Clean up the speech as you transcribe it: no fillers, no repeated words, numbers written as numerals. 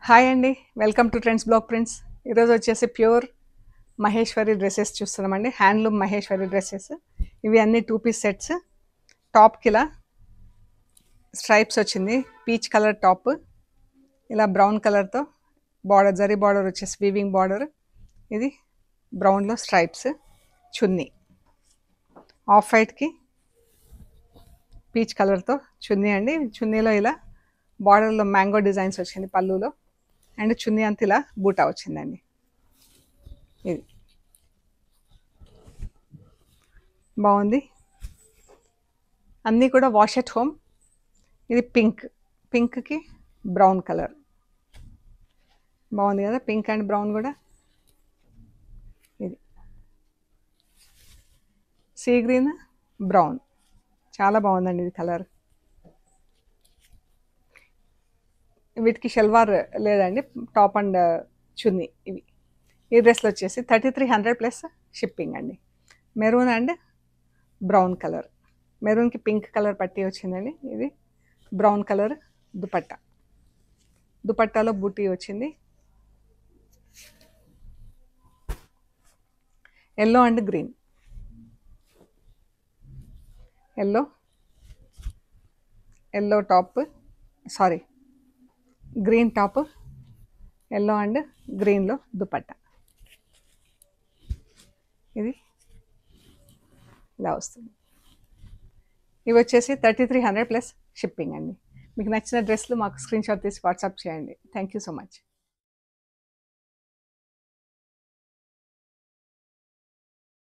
Hi అండి. Welcome to trends blog prints. ఈరోజు వచ్చేసి ప్యూర్ మహేశ్వరి డ్రెస్సెస్ చూస్తున్నామండి. Handloom Maheshwari dresses. ఇవి అన్ని 2 పీస్ సెట్స్. టాప్కి ఇలా స్ట్రైప్స్ వచ్చింది. పీచ్ కలర్ టాప్, ఇలా బ్రౌన్ కలర్తో బార్డర్, జరీ బార్డర్ వచ్చేసి వీవింగ్ బార్డర్. ఇది బ్రౌన్లో స్ట్రైప్స్. చున్నీ ఆఫ్ వైట్కి పీచ్ కలర్తో చున్నీ అండి. చున్నీలో ఇలా బార్డర్లో మ్యాంగో డిజైన్స్ వచ్చింది పళ్ళులో. అండ్ చున్నీ అంత ఇలా బూటా వచ్చిందండి. ఇది బాగుంది. అన్నీ కూడా వాష్ ఎట్ హోమ్. ఇది పింక్కి బ్రౌన్ కలర్ బాగుంది కదా, పింక్ అండ్ బ్రౌన్ కూడా. ఇది సీ గ్రీన్ బ్రౌన్, చాలా బాగుందండి ఇది కలర్. వీటికి షల్వార్ లేదండి, టాప్ అండ్ చున్నీ. ఇవి ఈ డ్రెస్లో వచ్చేసి 3300 ప్లస్ షిప్పింగ్ అండి. మెరూన్ అండ్ బ్రౌన్ కలర్, మెరూన్కి పింక్ కలర్ పట్టీ వచ్చిందండి. ఇది బ్రౌన్ కలర్ దుపట్టా, దుపట్టాలో బూటీ వచ్చింది. Yellow and green, yellow top, sorry green top, yellow and గ్రీన్లో దుపట్టా. ఇది ఇలా వస్తుంది. ఇవి వచ్చేసి 3300 ప్లస్ షిప్పింగ్ అండి. మీకు నచ్చిన డ్రెస్లు మాకు స్క్రీన్ షాట్ తీసి వాట్సాప్ చేయండి. Thank you so much.